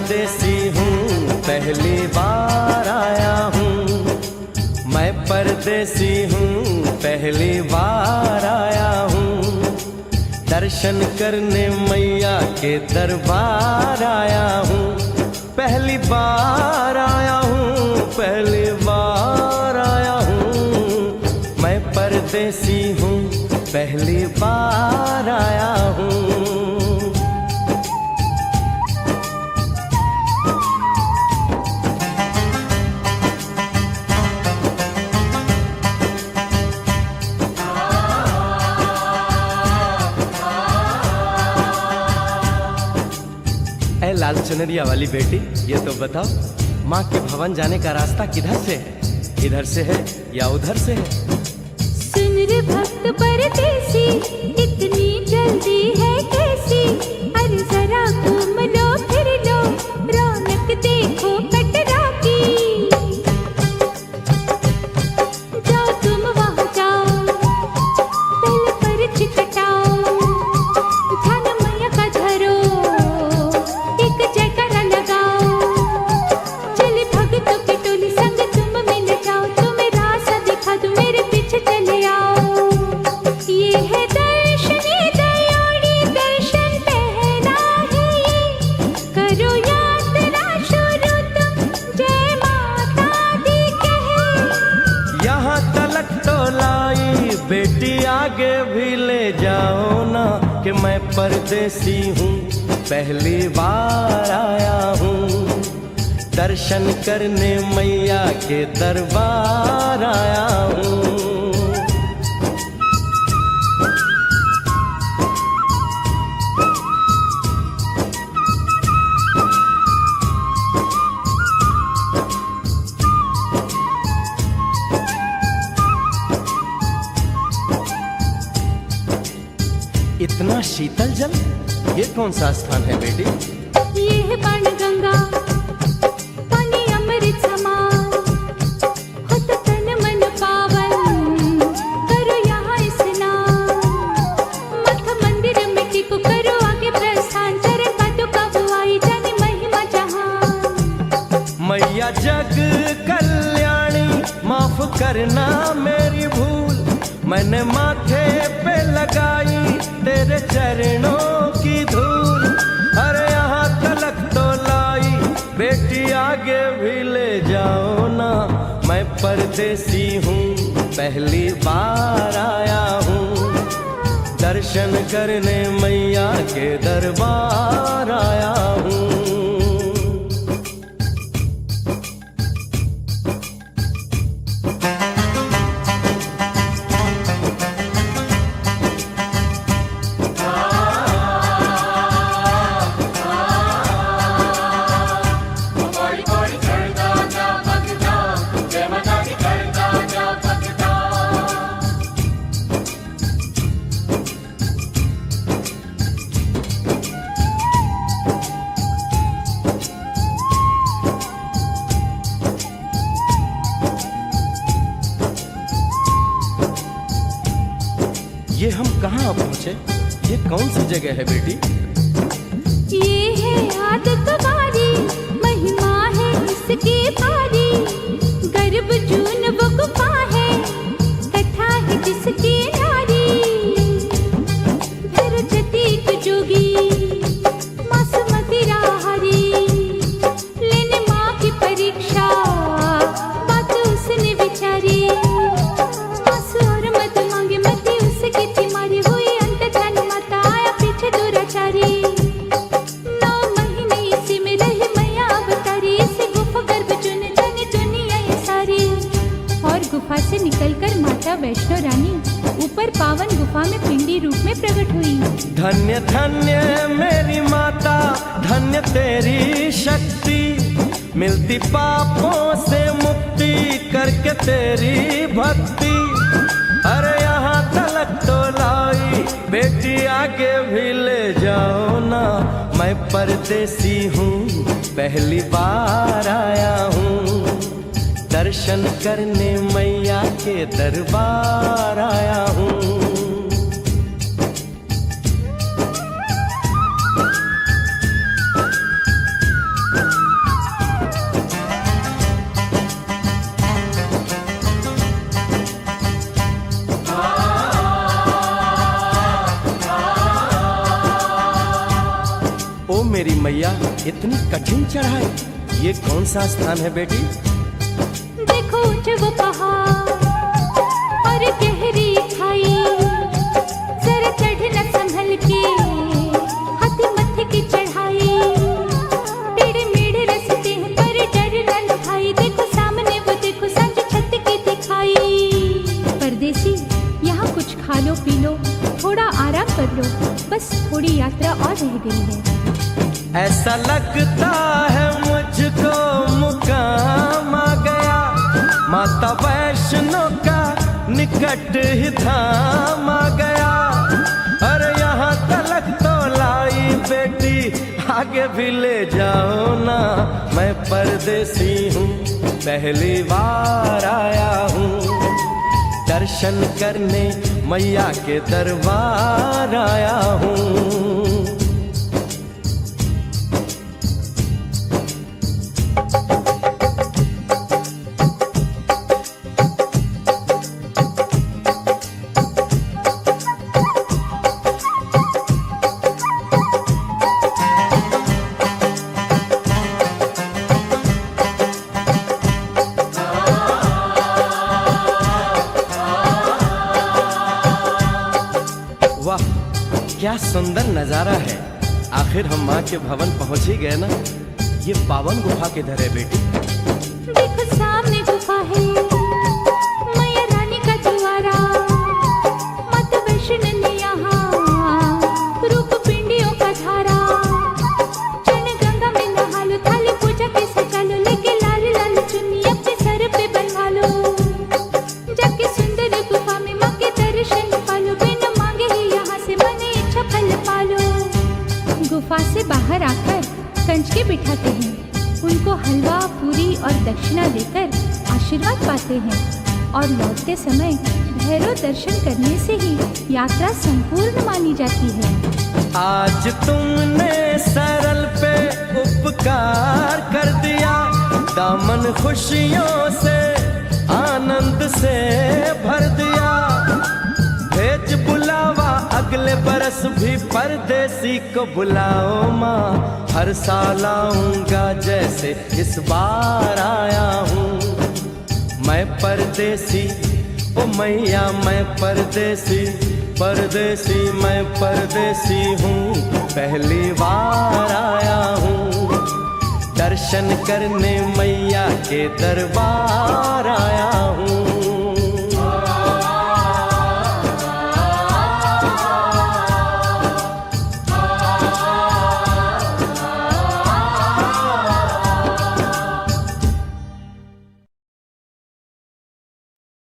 परदेसी हूँ, पहली बार आया हूँ। मैं परदेसी हूँ, पहली बार आया हूँ। दर्शन करने मैया के दरबार आया हूँ। पहली बार आया हूँ, पहली बार आया हूँ। मैं परदेसी हूँ, पहली बार आया हूँ। ऐ लाल चुनरिया वाली बेटी, ये तो बताओ माँ के भवन जाने का रास्ता किधर से है? इधर से है या उधर से है? सुन रे भक्त परदेसी, इतनी जल्दी है कैसी? अरे जरा घूम लो फिर लो, रौनक देखो कटरा की। जाओ तुम वहाँ जाओ, पहले पर्ची कटाओ, ध्यान मैया का धरो, एक जयकारा लगाओ। चले भक्तों की टोली संग तुम मिल जाओ, तुम्हें रास्ता दिखा दूं, मेरे पीछे चले आओ। ये है दर्शनी दयोड़ी, दर्शन पहला है ये, करो यात्रा शुरू तुम, जय माता दी कहे। यहाँ तलक तो लाई बेटी, आगे भी ले जाओ ना, कि मैं परदेसी हूँ, पहली बार आया हूँ। दर्शन करने मैया के दरबार आया हूँ। इतना शीतल जल, ये कौन सा स्थान है बेटी? ये है बाणगंगा, पानी अमृत समान, होता तन मन पावन, करो यहाँ स्नान। मठ मंदिर में टिको, करो आगे प्रस्थान, चरण पादुका बुआई, जाने महिमा जहान। मैया जग कल्याणी, माफ करना मेरी भूल, मैंने माथे पे लगाई तेरे चरणों की धूल। अरे यहाँ तलक तो लाई बेटी, आगे भी ले जाओ ना, मैं परदेसी हूँ, पहली बार आया हूँ। दर्शन करने मैया के दरबार आया हूँ। ये हम कहाँ पहुँचे? ये कौन सी जगह है बेटी? ये है आदत बारी, महिमा है इसकी भारी, गर्भ जून वो गुफा है, कथा है जिसकी नारी। फिर जतीक जोगी, मासूमती राहरी, लेने माँ की परीक्षा, बात उसने विचारी। आंसू और मत मांगे, मती उसकी थी मारी, हुई अंत ध्यान माता, आया पीछे दुराचारी। 9 महीने इसी में रही मैया अवतारी, इसी गुफा गर्भ चुन जाने दुनिया ये सारी। और गुफा से निकलकर माता वैष्णो रानी ऊपर पावन गुफा में पिंडी रूप में प्रकट हुई। धन्य धन्य मेरी माता, धन्य तेरी शक्ति, मिलती पापों से मुक्ति करके तेरी भक्ति। अरे यहाँ तलक तो लाई बेटी, आगे भी ले जाओ ना, मैं परदेसी हूँ, पहली बार आया हूँ। दर्शन करने मैया के दरबार आया हूँ। मेरी मैया, इतनी कठिन चढ़ाई, ये कौन सा स्थान है बेटी? देखो ऊंचे वो पहाड़ और गहरी खाई, जरा चढ़ना संभल के, हाथी मत्थे की चढ़ाई। टेढ़े मेढ़े रास्ते हैं पर डर न भाई, देखो सामने वो देखो सांझ छत की दिखाई। परदेसी यहाँ कुछ खा लो पी लो, थोड़ा आराम कर लो, बस थोड़ी यात्रा और रह गई है। ऐसा लगता है मुझको मुकाम आ गया, माता वैष्णो का निकट ही धाम आ गया। अरे यहाँ तलक तो लाई बेटी, आगे भी ले जाओ ना, मैं परदेसी हूँ, पहली बार आया हूँ, दर्शन करने मैया के दरबार आया हूँ। वाह, क्या सुंदर नजारा है। आखिर हम माँ के भवन पहुंच ही गए ना। ये पावन गुफा किधर है बेटी? देखो सामने गुफा है, मैया रानी का द्वारा, माता वैष्णो ने यहाँ रूप पिंडियों का धारा। चरण गंगा में नहा लो, थाली पूजा के सजा लो, लेके लाल लाल चुन्नी अपने सर पे बनवा लो। जाके सुंदर गुफा में माँ के दर्शन पालो, बिना मांगे ही यहाँ से मने इच्छा फल पालो। गुफा से बाहर आकर कंच के बिठाते हैं, उनको हलवा पूरी और दक्षिणा देकर आशीर्वाद पाते हैं, और लौटते समय भैरव दर्शन करने से ही यात्रा संपूर्ण मानी जाती है। आज तुमने सरल पे उपकार कर दिया, दामन खुशियों से आनंद से भर दिया। भेज बुलावा अगले बरस भी परदेसी को बुलाओ माँ, हर साल आऊंगा जैसे इस बार आया हूँ। मैं परदेसी ओ मैया, मैं परदेसी, परदेसी मैं परदेसी हूँ, पहली बार आया हूँ, दर्शन करने मैया के दरबार